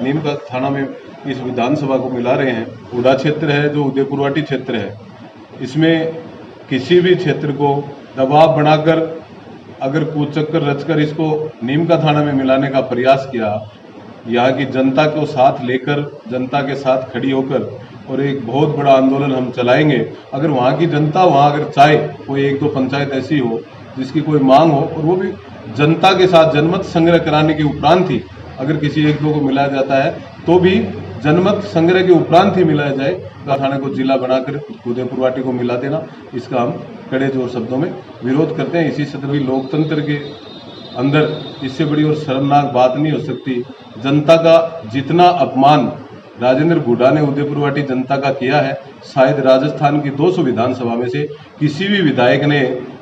नीम का थाना में इस विधानसभा को मिला रहे हैं। उड़ा क्षेत्र है जो उदयपुरवाटी क्षेत्र है, इसमें किसी भी क्षेत्र को दबाव बनाकर अगर कूचक्कर रचकर इसको नीम का थाना में मिलाने का प्रयास किया, यहाँ की जनता को साथ लेकर, जनता के साथ खड़ी होकर और एक बहुत बड़ा आंदोलन हम चलाएंगे। अगर वहाँ की जनता वहाँ अगर चाहे, कोई एक दो पंचायत ऐसी हो जिसकी कोई मांग हो और वो भी जनता के साथ जनमत संग्रह कराने के उपरांत ही अगर किसी एक दो को मिलाया जाता है तो भी जनमत संग्रह के उपरांत ही मिलाया जाए। थाने को जिला बनाकर उदयपुरवाटी को मिला देना, इसका हम कड़े जोर शब्दों में विरोध करते हैं। इसी सदवी लोकतंत्र के अंदर इससे बड़ी और शर्मनाक बात नहीं हो सकती। जनता का जितना अपमान राजेंद्र हुड्डा ने उदयपुरवाटी जनता का किया है, शायद राजस्थान की 200 विधानसभा में से किसी भी विधायक ने,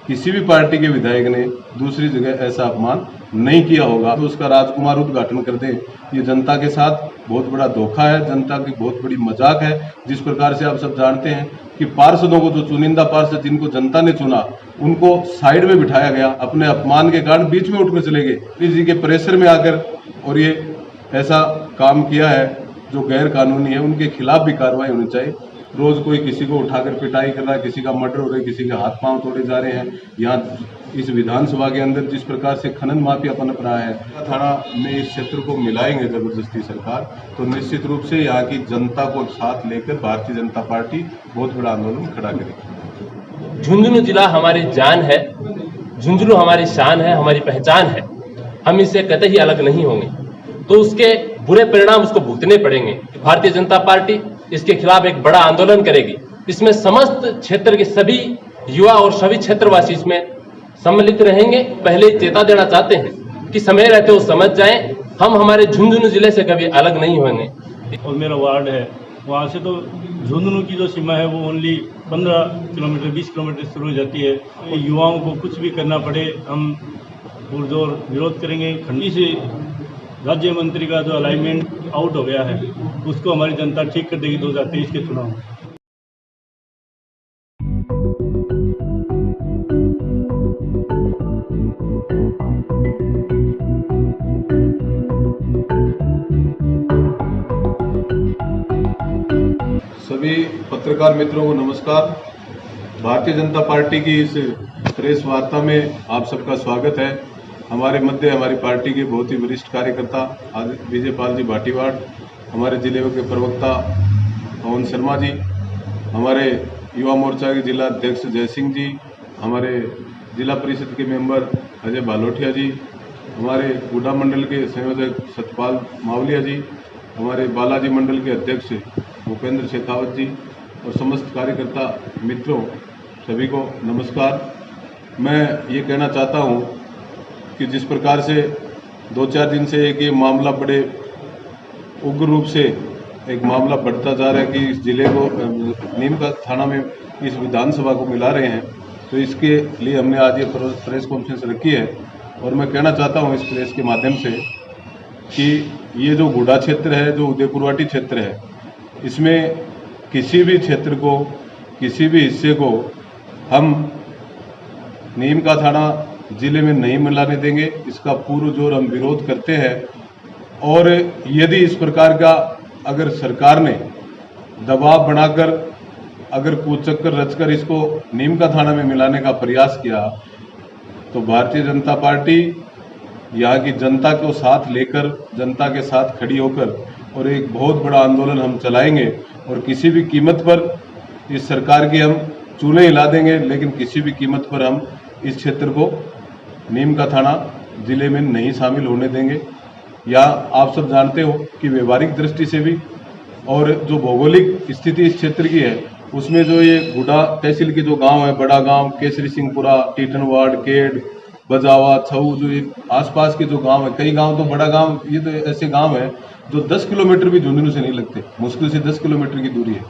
किसी भी पार्टी के विधायक ने दूसरी जगह ऐसा अपमान नहीं किया होगा। तो उसका राजकुमार उद्घाटन कर दें, ये जनता के साथ बहुत बड़ा धोखा है, जनता की बहुत बड़ी मजाक है। जिस प्रकार से आप सब जानते हैं कि पार्षदों को, जो चुनिंदा पार्षद जिनको जनता ने चुना, उनको साइड में बिठाया गया, अपने अपमान के कारण बीच में उठकर चले गए जी के प्रेशर में आकर, और ये ऐसा काम किया है जो गैर कानूनी है। उनके खिलाफ भी कार्रवाई होनी चाहिए। रोज कोई किसी को उठाकर पिटाई कर रहा है, किसी का मर्डर हो रहा है, किसी के हाथ पांव तोड़े जा रहे हैं। यहाँ इस विधानसभा के अंदर जिस प्रकार से खनन माफिया पनप रहा है, थाना में इस क्षेत्र को मिलाएंगे जबरदस्ती सरकार, तो निश्चित रूप से यहाँ की जनता को साथ लेकर भारतीय जनता पार्टी बहुत बड़ा आंदोलन खड़ा करेगी। झुंझुनू जिला हमारी जान है, झुंझुनू हमारी शान है, हमारी पहचान है। हम इससे कतई अलग नहीं होंगे, तो उसके बुरे परिणाम उसको भुगतने पड़ेंगे। भारतीय जनता पार्टी इसके खिलाफ एक बड़ा आंदोलन करेगी। इसमें समस्त क्षेत्र के सभी युवा और सभी क्षेत्रवासी इसमें सम्मिलित रहेंगे। पहले चेता देना चाहते हैं कि समय रहते वो समझ जाएं, हम हमारे झुंझुनू जिले से कभी अलग नहीं होंगे। और मेरा वार्ड है, वहाँ से तो झुंझुनू की जो सीमा है वो ओनली 15 किलोमीटर 20 किलोमीटर शुरू हो जाती है। युवाओं को कुछ भी करना पड़े, हम पुरजोर विरोध करेंगे। खंडी से राज्य मंत्री का जो अलाइनमेंट आउट हो गया है, उसको हमारी जनता ठीक कर देगी 2023 के चुनाव में। सभी पत्रकार मित्रों को नमस्कार। भारतीय जनता पार्टी की इस प्रेस वार्ता में आप सबका स्वागत है। हमारे मध्य हमारी पार्टी के बहुत ही वरिष्ठ कार्यकर्ता विजय पाल जी भाटीवाड़, हमारे जिले के प्रवक्ता पवन शर्मा जी, हमारे युवा मोर्चा के जिला अध्यक्ष जय सिंह जी, हमारे जिला परिषद के मेंबर अजय बालोटिया जी, हमारे गुड्डा मंडल के संयोजक सतपाल मावलिया जी, हमारे बालाजी मंडल के अध्यक्ष भूपेंद्र शेखावत जी और समस्त कार्यकर्ता मित्रों, सभी को नमस्कार। मैं ये कहना चाहता हूँ कि जिस प्रकार से 2-4 दिन से एक ये मामला बड़े उग्र रूप से एक मामला बढ़ता जा रहा है कि इस जिले को नीम का थाना में इस विधानसभा को मिला रहे हैं, तो इसके लिए हमने आज ये प्रेस कॉन्फ्रेंस रखी है। और मैं कहना चाहता हूँ इस प्रेस के माध्यम से कि ये जो गुड़ा क्षेत्र है, जो उदयपुरवाटी क्षेत्र है, इसमें किसी भी क्षेत्र को, किसी भी हिस्से को हम नीम का थाना जिले में नहीं मिलाने देंगे। इसका पूर्ण जोर हम विरोध करते हैं। और यदि इस प्रकार का अगर सरकार ने दबाव बनाकर अगर कूचक्कर रचकर इसको नीम का थाना में मिलाने का प्रयास किया, तो भारतीय जनता पार्टी यहाँ की जनता को साथ लेकर, जनता के साथ खड़ी होकर और एक बहुत बड़ा आंदोलन हम चलाएंगे। और किसी भी कीमत पर इस सरकार की हम चूल्हे हिला देंगे, लेकिन किसी भी कीमत पर हम इस क्षेत्र को नीम का थाना जिले में नहीं शामिल होने देंगे। या आप सब जानते हो कि व्यवहारिक दृष्टि से भी और जो भौगोलिक स्थिति इस क्षेत्र की है, उसमें जो ये गुड़ा तहसील के जो गांव है, बड़ा गांव, केसरी सिंहपुरा, टीटनवाड़, केड, बजावा, छऊ, जो ये आसपास के जो गांव है, कई गांव तो बड़ा गांव, ये तो ऐसे गांव है जो 10 किलोमीटर भी झुंझुनू से नहीं लगते, मुश्किल से 10 किलोमीटर की दूरी है।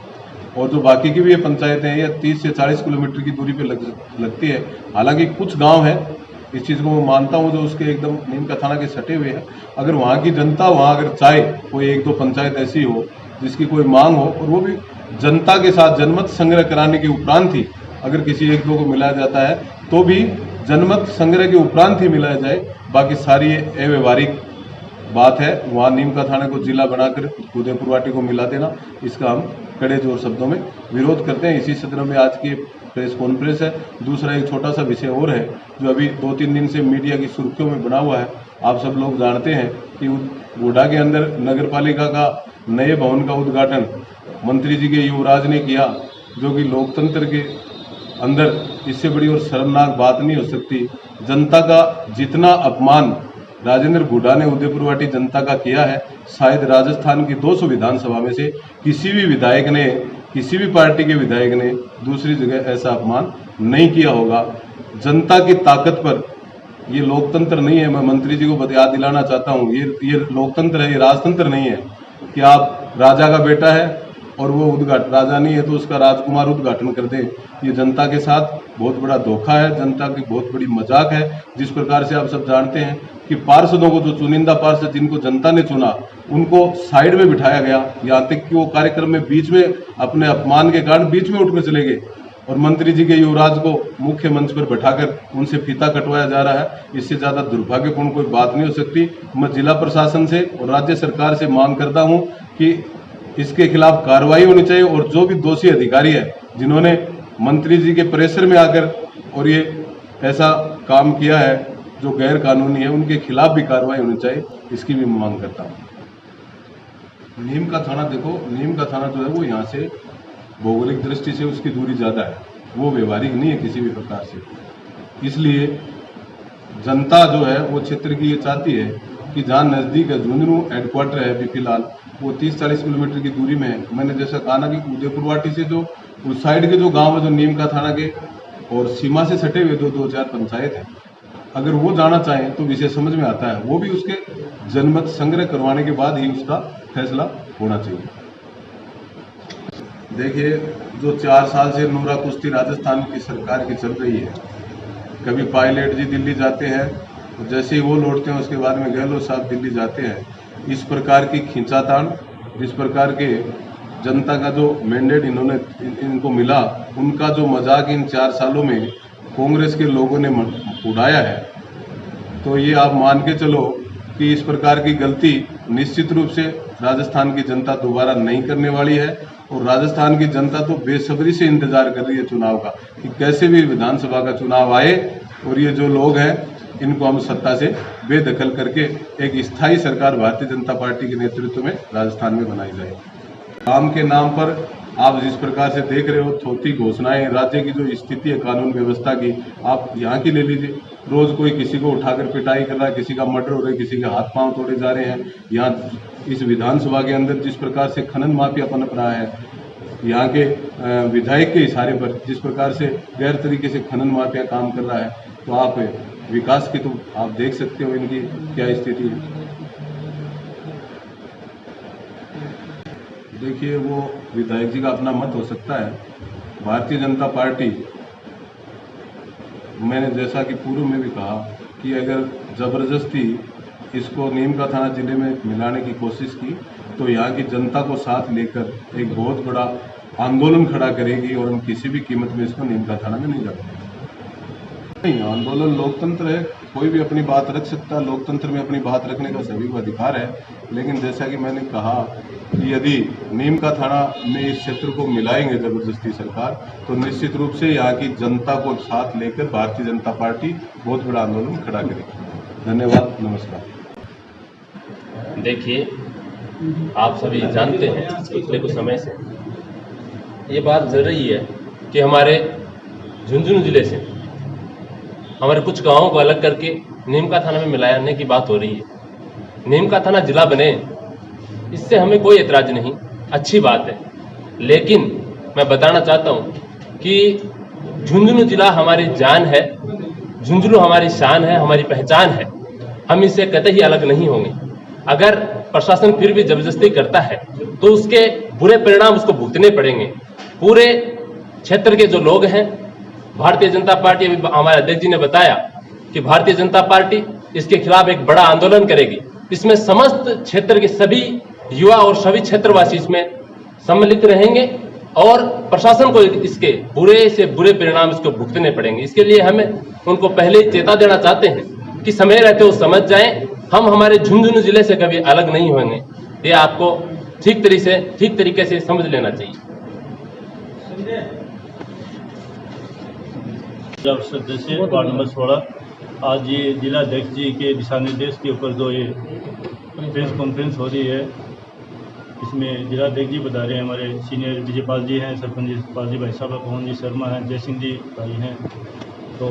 और जो बाकी की भी ये पंचायतें हैं, या 30 से 40 किलोमीटर की दूरी पे लगती है। हालांकि कुछ गांव है, इस चीज़ को मैं मानता हूं, जो उसके एकदम नीम का थाना के सटे हुए हैं। अगर वहाँ की जनता वहाँ अगर चाहे, कोई एक दो पंचायत ऐसी हो जिसकी कोई मांग हो और वो भी जनता के साथ जनमत संग्रह कराने के उपरांत ही अगर किसी एक दो को मिलाया जाता है, तो भी जनमत संग्रह के उपरांत ही मिलाया जाए। बाकी सारी अव्यवहारिक बात है वहाँ नीम का थाना को जिला बनाकर उदयपुरवाटी को मिला देना, इसका हम कड़े जोर शब्दों में विरोध करते हैं। इसी सत्र में आज की प्रेस कॉन्फ्रेंस है। दूसरा एक छोटा सा विषय और है जो अभी 2-3 दिन से मीडिया की सुर्खियों में बना हुआ है। आप सब लोग जानते हैं कि गोड्डा के अंदर नगर पालिका का नए भवन का उद्घाटन मंत्री जी के युवराज ने किया, जो कि लोकतंत्र के अंदर इससे बड़ी और शर्मनाक बात नहीं हो सकती। जनता का जितना अपमान राजेंद्र हुड्डा ने उदयपुरवाटी जनता का किया है, शायद राजस्थान की 200 विधानसभा में से किसी भी विधायक ने, किसी भी पार्टी के विधायक ने दूसरी जगह ऐसा अपमान नहीं किया होगा। जनता की ताकत पर ये लोकतंत्र नहीं है। मैं मंत्री जी को याद दिलाना चाहता हूँ, ये लोकतंत्र है, ये राजतंत्र नहीं है कि आप राजा का बेटा है और वो उद्घाटन, राजा नहीं है तो उसका राजकुमार उद्घाटन कर दे। ये जनता के साथ बहुत बड़ा धोखा है, जनता की बहुत बड़ी मजाक है। जिस प्रकार से आप सब जानते हैं कि पार्षदों को, जो चुनिंदा पार्षद जिनको जनता ने चुना, उनको साइड में बिठाया गया, यहाँ तक कि वो कार्यक्रम में बीच में अपने अपमान के कारण बीच में उठकर चले गए और मंत्री जी के युवराज को मुख्य मंच पर बैठाकर उनसे फीता कटवाया जा रहा है। इससे ज्यादा दुर्भाग्यपूर्ण कोई बात नहीं हो सकती। मैं जिला प्रशासन से और राज्य सरकार से मांग करता हूं कि इसके खिलाफ कार्रवाई होनी चाहिए और जो भी दोषी अधिकारी है जिन्होंने मंत्री जी के प्रेशर में आकर और ये ऐसा काम किया है जो गैर कानूनी है, उनके खिलाफ भी कार्रवाई होनी चाहिए, इसकी भी मांग करता हूँ। नीम का थाना, देखो नीम का थाना जो है वो यहाँ से भौगोलिक दृष्टि से उसकी दूरी ज़्यादा है, वो व्यवहारिक नहीं है किसी भी प्रकार से। इसलिए जनता जो है वो क्षेत्र की ये चाहती है कि जहाँ नज़दीक है, झुंझुनू हेडक्वार्टर है अभी फिलहाल, वो 30-40 किलोमीटर की दूरी में है। मैंने जैसा कहा ना कि उदयपुरवाटी से जो उस साइड के जो गांव है, जो नीम का थाना के और सीमा से सटे हुए 2-4 पंचायत हैं, अगर वो जाना चाहें तो विषय समझ में आता है। वो भी उसके जनमत संग्रह करवाने के बाद ही उसका फैसला होना चाहिए। देखिए, जो 4 साल से नूरा कुश्ती राजस्थान की सरकार की चल रही है, कभी पायलट जी दिल्ली जाते हैं, जैसे ही वो लौटते हैं उसके बाद में गहलोत साहब दिल्ली जाते हैं। इस प्रकार की खींचातान, इस प्रकार के जनता का जो मैंडेट इनको मिला, उनका जो मजाक इन 4 सालों में कांग्रेस के लोगों ने उड़ाया है, तो ये आप मान के चलो कि इस प्रकार की गलती निश्चित रूप से राजस्थान की जनता दोबारा नहीं करने वाली है। और राजस्थान की जनता तो बेसब्री से इंतजार कर रही है चुनाव का, कि कैसे भी विधानसभा का चुनाव आए और ये जो लोग हैं इनको हम सत्ता से बेदखल करके एक स्थायी सरकार भारतीय जनता पार्टी के नेतृत्व में राजस्थान में बनाई जाए। काम के नाम पर आप जिस प्रकार से देख रहे हो थोथी घोषणाएं, राज्य की जो स्थिति है कानून व्यवस्था की, आप यहाँ की ले लीजिए। रोज कोई किसी को उठाकर पिटाई कर रहा है, किसी का मर्डर हो रहा है, किसी के हाथ पांव तोड़े जा रहे हैं। यहाँ इस विधानसभा के अंदर जिस प्रकार से खनन माफिया पनप रहा है, यहाँ के विधायक के इशारे पर जिस प्रकार से गैर तरीके से खनन माफिया काम कर रहा है, तो आप विकास की तो आप देख सकते हो इनकी क्या स्थिति है। देखिए, वो विधायक जी का अपना मत हो सकता है। भारतीय जनता पार्टी, मैंने जैसा कि पूर्व में भी कहा कि अगर जबरदस्ती इसको नीम का थाना जिले में मिलाने की कोशिश की तो यहाँ की जनता को साथ लेकर एक बहुत बड़ा आंदोलन खड़ा करेगी और हम किसी भी कीमत में इसको नीम का थाना में नहीं रखेंगे। नहीं, आंदोलन लोकतंत्र है, कोई भी अपनी बात रख सकता है, लोकतंत्र में अपनी बात रखने का सभी को अधिकार है। लेकिन जैसा कि मैंने कहा कि यदि नीम का थाना में इस क्षेत्र को मिलाएंगे जबरदस्ती सरकार, तो निश्चित रूप से यहाँ की जनता को साथ लेकर भारतीय जनता पार्टी बहुत बड़ा आंदोलन खड़ा करेगी। धन्यवाद, नमस्कार। देखिए, आप सभी जानते हैं पिछले कुछ समय से ये बात चल रही है कि हमारे झुंझुनू जिले से हमारे कुछ गांवों को अलग करके नीम का थाना में मिलाने की बात हो रही है। नीम का थाना जिला बने, इससे हमें कोई एतराज नहीं, अच्छी बात है। लेकिन मैं बताना चाहता हूं कि झुंझुनू जिला हमारी जान है, झुंझुनू हमारी शान है, हमारी पहचान है। हम इससे कतई अलग नहीं होंगे। अगर प्रशासन फिर भी जबरदस्ती करता है तो उसके बुरे परिणाम उसको भुगतने पड़ेंगे। पूरे क्षेत्र के जो लोग हैं, भारतीय जनता पार्टी, अभी हमारे अध्यक्ष जी ने बताया कि भारतीय जनता पार्टी इसके खिलाफ एक बड़ा आंदोलन करेगी। इसमें समस्त क्षेत्र के सभी युवा और सभी क्षेत्रवासी इसमें सम्मिलित रहेंगे और प्रशासन को इसके बुरे से बुरे परिणाम इसको भुगतने पड़ेंगे। इसके लिए हमें उनको पहले ही चेता देना चाहते हैं कि समय रहते वो समझ जाएं हम हमारे झुंझुनू जिले से कभी अलग नहीं होंगे, ये आपको ठीक तरीके से समझ लेना चाहिए। सदस्य वार्ड नंबर 16 आज ये जिला अध्यक्ष जी के दिशा निर्देश के ऊपर जो ये प्रेस कॉन्फ्रेंस हो रही है, इसमें जिला अध्यक्ष जी बता रहे हैं, हमारे सीनियर विजयपाल जी हैं, सरपंच विजयपाल जी भाई साहब, पवन जी शर्मा हैं, जय सिंह जी भाई हैं। तो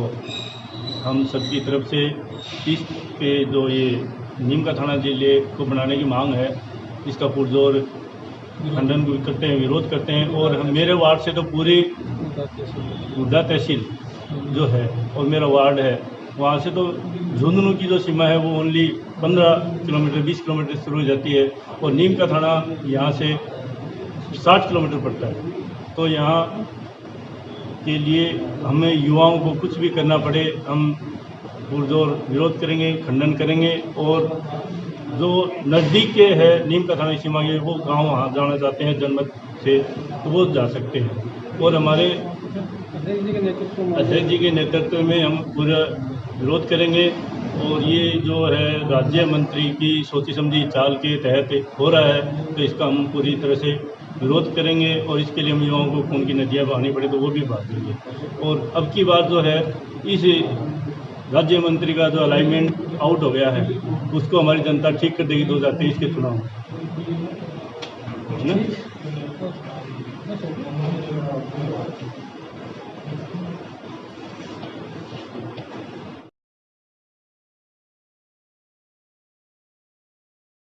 हम सबकी तरफ से इस पे जो ये नीम का थाना जिले को बनाने की मांग है, इसका पुरजोर खंडन करते हैं, विरोध करते हैं। और हम मेरे वार्ड से तो पूरी गुड्डा तहसील जो है और मेरा वार्ड है, वहाँ से तो झुंझुनू की जो सीमा है वो ओनली 15 किलोमीटर 20 किलोमीटर शुरू हो जाती है और नीम का थाना यहाँ से 60 किलोमीटर पड़ता है। तो यहाँ के लिए हमें युवाओं को कुछ भी करना पड़े, हम पुरजोर विरोध करेंगे, खंडन करेंगे। और जो नज़दीक के है नीम का थाना सीमा के, वो गांव वहाँ जाना चाहते हैं जनमत से, तो वो जा सकते हैं। और हमारे अध्यक्ष जी के नेतृत्व में हम पूरा विरोध करेंगे। और ये जो है राज्य मंत्री की सोची समझी चाल के तहत हो रहा है, तो इसका हम पूरी तरह से विरोध करेंगे। और इसके लिए हम युवाओं को खून की नदियाँ बहानी पड़े तो वो भी बहा देंगे। और अब की बात जो है, इस राज्य मंत्री का जो अलाइनमेंट आउट हो गया है, उसको हमारी जनता ठीक कर देगी 2023 के चुनाव में, है ना।